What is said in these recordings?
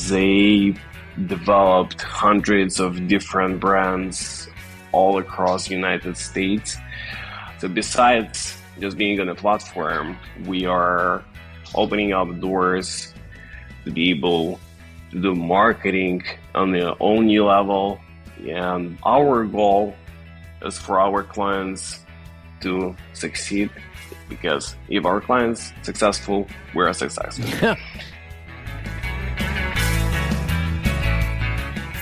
They developed hundreds of different brands all across the United States. So besides just being on a platform, we are opening up doors to be able to do marketing on a whole new level. And our goal is for our clients to succeed, because if our clients are successful, we're successful.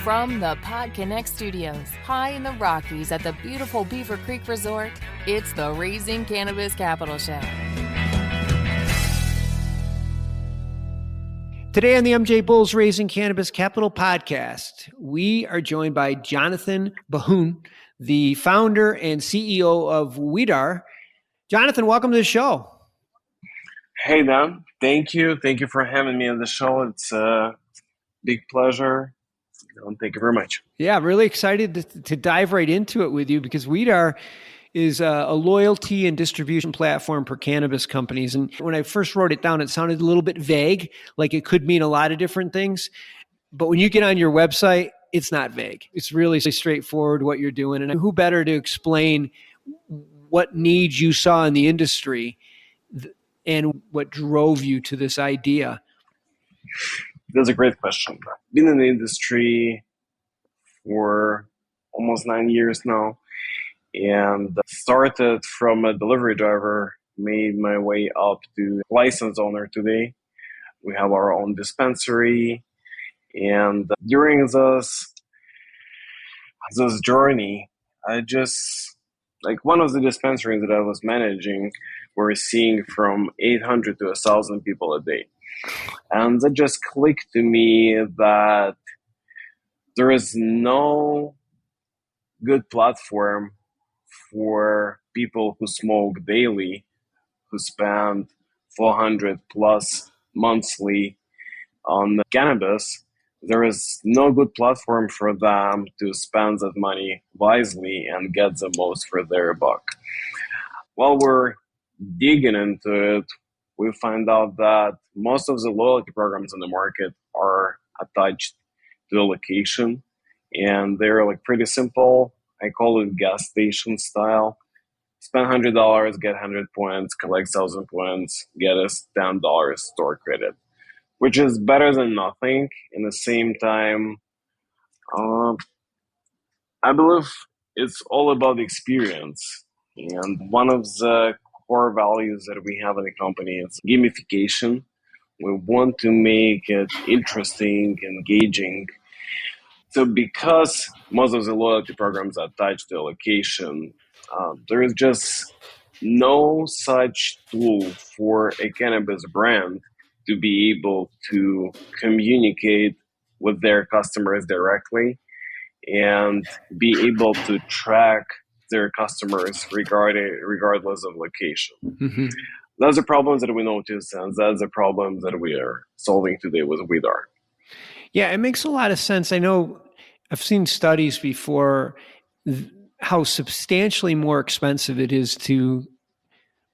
From the PodConx studios, high in the Rockies at the beautiful Beaver Creek Resort, it's the Raising Cannabis Capital Show. Today on the MJ Bulls Raising Cannabis Capital podcast, we are joined by Jonathan Bohun, the founder and CEO of Weedar. Jonathan, welcome to the show. Hey, Dan. Thank you. Thank you for having me on the show. It's a big pleasure. Thank you very much. Yeah, really excited to dive right into it with you, because Weedar is a loyalty and distribution platform for cannabis companies. And when I first wrote it down, it sounded a little bit vague, like it could mean a lot of different things. But when you get on your website, it's not vague. It's really straightforward what you're doing. And who better to explain what needs you saw in the industry and what drove you to this idea? That's a great question. Been in the industry for almost 9 years now, and started from a delivery driver, made my way up to license owner today. We have our own dispensary, and during this journey, I just, like, one of the dispensaries that I was managing, we're seeing from 800 to 1,000 people a day. And that just clicked to me that there is no good platform for people who smoke daily, who spend 400 plus monthly on cannabis. There is no good platform for them to spend that money wisely and get the most for their buck. While we're digging into it, we find out that most of the loyalty programs in the market are attached to a location, and they're like pretty simple. I call it gas station style. Spend $100, get 100 points, collect 1,000 points, get us $10 store credit, which is better than nothing. In the same time, I believe it's all about the experience. And one of the core values that we have in the company is gamification. We want to make it interesting, engaging. So because most of the loyalty programs are attached to a location, there is just no such tool for a cannabis brand to be able to communicate with their customers directly and be able to track their customers regardless of location. Mm-hmm. That's the problems that we notice, and that's the problems that we are solving today with Weedar. Yeah, it makes a lot of sense. I know I've seen studies before how substantially more expensive it is to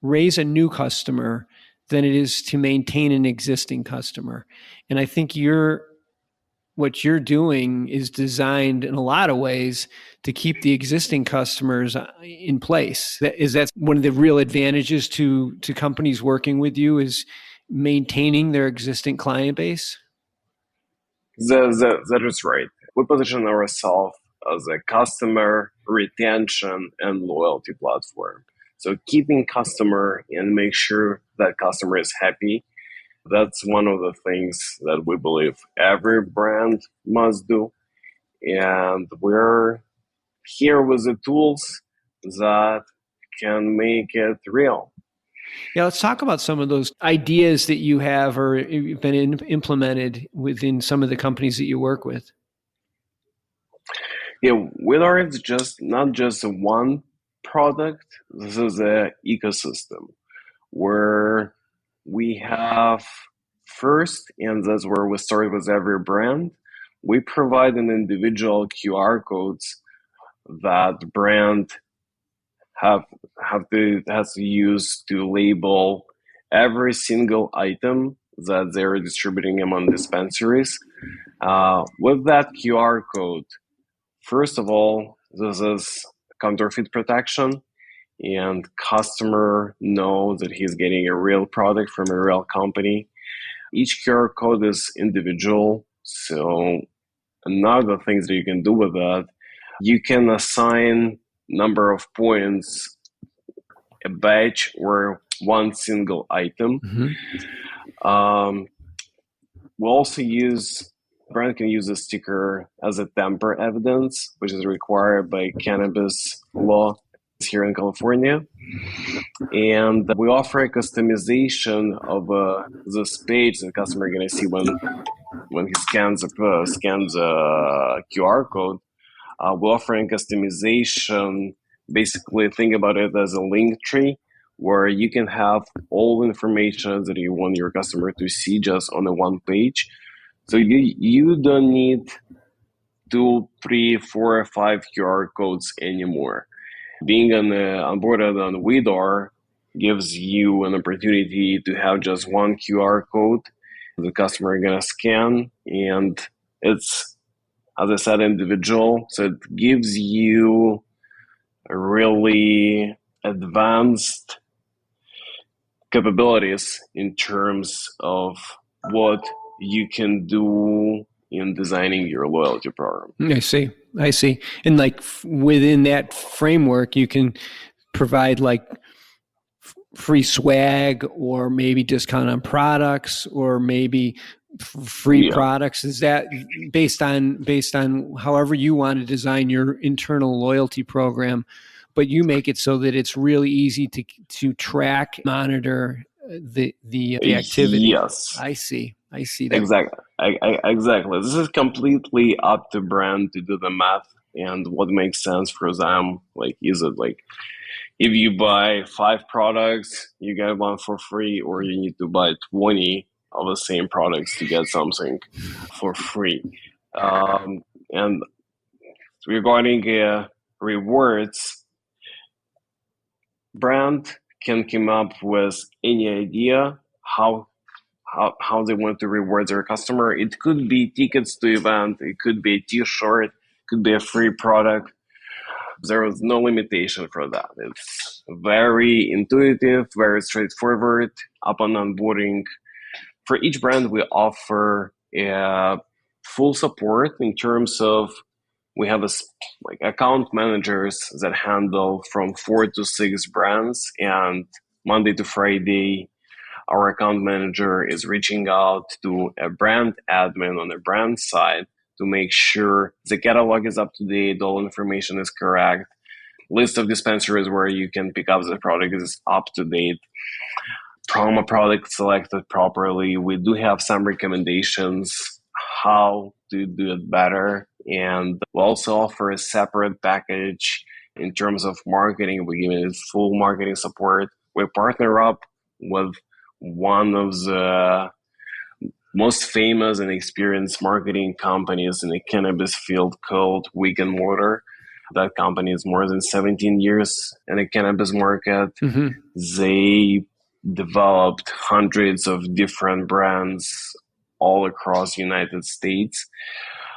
raise a new customer than it is to maintain an existing customer. And I think what you're doing is designed in a lot of ways to keep the existing customers in place. That's one of the real advantages to companies working with you, is maintaining their existing client base? That is right. We position ourselves as a customer retention and loyalty platform. So keeping customer and make sure that customer is happy, that's one of the things that we believe every brand must do. And we're here with the tools that can make it real. Yeah, let's talk about some of those ideas that you have or you've been implemented within some of the companies that you work with. Yeah, Weedar is just not just one product. This is an ecosystem where we have first, and that's where we start with every brand, we provide an individual QR codes that brand has to use to label every single item that they're distributing among dispensaries. With that QR code, first of all, this is counterfeit protection, and customer knows that he's getting a real product from a real company. Each QR code is individual, so another things that you can do with that, you can assign number of points a batch or one single item. We'll also brand can use a sticker as a tamper evidence, which is required by cannabis law here in California. And we offer a customization of this page that the customer is going to see when he scans a QR code. We're offering customization. Basically, think about it as a link tree where you can have all information that you want your customer to see just on a one page. So you don't need 2, 3, 4, 5 QR codes anymore. Being onboarded on Weedar gives you an opportunity to have just one QR code the customer is going to scan, and it's, as I said, individual. So it gives you a really advanced capabilities in terms of what you can do in designing your loyalty program. I see. And like within that framework, you can provide like free swag or maybe discount on products or maybe free products. Is that based on however you want to design your internal loyalty program, but you make it so that it's really easy to track, monitor the activity? Yes. I see that. Exactly. This is completely up to brand to do the math and what makes sense for them. Like, is it like if you buy 5 products, you get one for free, or you need to buy 20 of the same products to get something for free? And regarding rewards, brand can come up with any idea how they want to reward their customer. It could be tickets to event, it could be a t-shirt, it could be a free product. There is no limitation for that. It's very intuitive, very straightforward. Upon onboarding, for each brand, we offer full support in terms of we have account managers that handle from 4 to 6 brands, and Monday to Friday, our account manager is reaching out to a brand admin on the brand side to make sure the catalog is up to date, all information is correct, list of dispensaries where you can pick up the product is up to date, promo product selected properly. We do have some recommendations how to do it better, and we also offer a separate package in terms of marketing. We give it full marketing support. We partner up with one of the most famous and experienced marketing companies in the cannabis field called Weed & Water. That company is more than 17 years in the cannabis market. They developed hundreds of different brands all across the United States.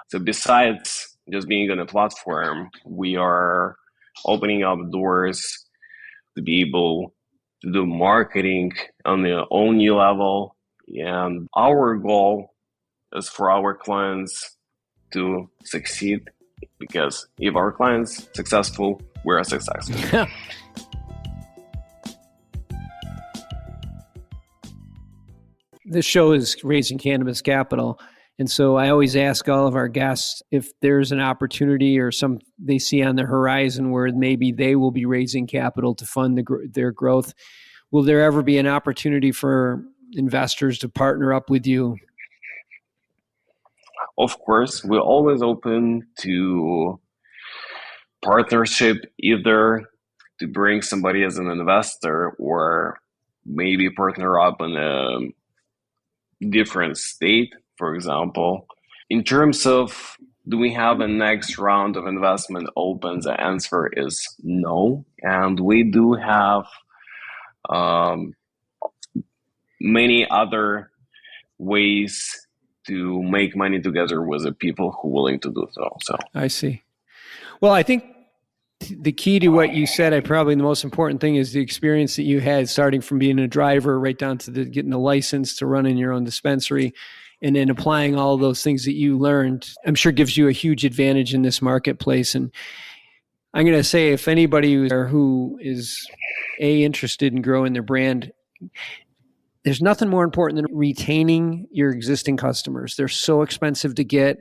So besides just being on a platform, we are opening up doors to be able to do marketing on a all new level. And our goal is for our clients to succeed, because if our clients successful, we're successful. This show is Raising Cannabis Capital. And so I always ask all of our guests if there's an opportunity or some they see on the horizon where maybe they will be raising capital to fund their growth. Will there ever be an opportunity for investors to partner up with you? Of course, we're always open to partnership, either to bring somebody as an investor or maybe partner up in a different state, for example. In terms of do we have a next round of investment open, the answer is no. And we do have many other ways to make money together with the people who are willing to do so. So I see. Well, I think the key to what you said, probably the most important thing is the experience that you had starting from being a driver right down to getting the license to running your own dispensary, and then applying all of those things that you learned. I'm sure gives you a huge advantage in this marketplace. And I'm going to say, if anybody who is interested in growing their brand, there's nothing more important than retaining your existing customers. They're so expensive to get,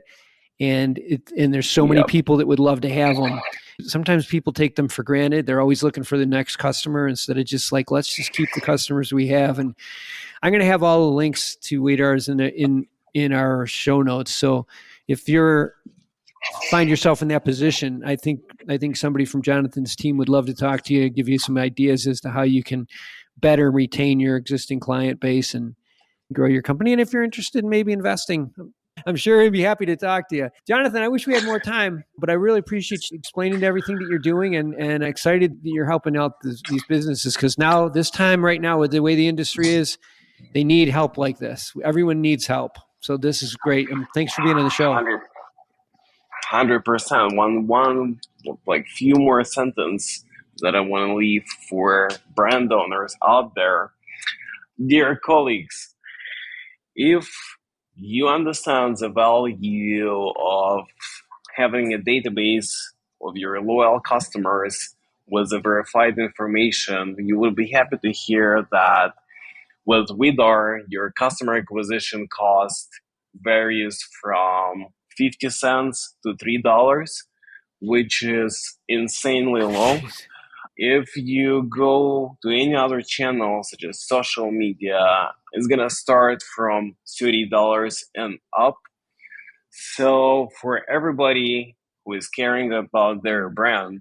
and there's so many people that would love to have them. Sometimes people take them for granted. They're always looking for the next customer instead of just like, let's just keep the customers we have. And I'm going to have all the links to Weedar's in our show notes. So if you're find yourself in that position, I think somebody from Jonathan's team would love to talk to you, give you some ideas as to how you can better retain your existing client base and grow your company. And if you're interested in maybe investing, I'm sure he'd be happy to talk to you. Jonathan, I wish we had more time, but I really appreciate you explaining everything that you're doing, and excited that you're helping out these businesses, because now, this time right now, with the way the industry is, they need help like this. Everyone needs help. So this is great. Thanks for being on the show. 100%. One like few more sentence that I want to leave for brand owners out there. Dear colleagues, if you understand the value of having a database of your loyal customers with the verified information, you will be happy to hear that with Weedar, your customer acquisition cost varies from 50 cents to $3, which is insanely low. If you go to any other channel, such as social media, it's going to start from $30 and up. So for everybody who is caring about their brand,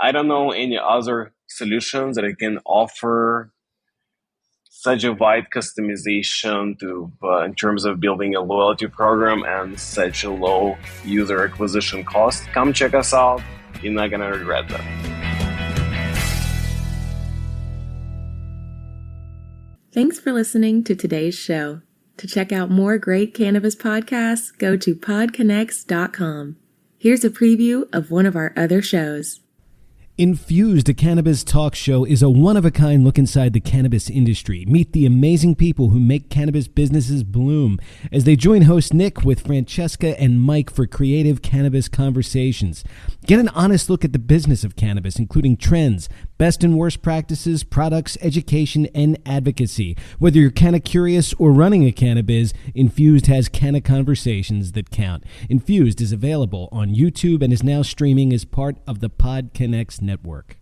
I don't know any other solutions that I can offer such a wide customization to in terms of building a loyalty program and such a low user acquisition cost. Come check us out. You're not going to regret that. Thanks for listening to today's show. To check out more great cannabis podcasts, go to PodConx.com. Here's a preview of one of our other shows. Infused, a cannabis talk show, is a one-of-a-kind look inside the cannabis industry. Meet the amazing people who make cannabis businesses bloom as they join host Nick with Francesca and Mike for creative cannabis conversations. Get an honest look at the business of cannabis, including trends, best and worst practices, products, education, and advocacy. Whether you're canna curious or running a cannabis, Infused has canna conversations that count. Infused is available on YouTube and is now streaming as part of the PodConx network.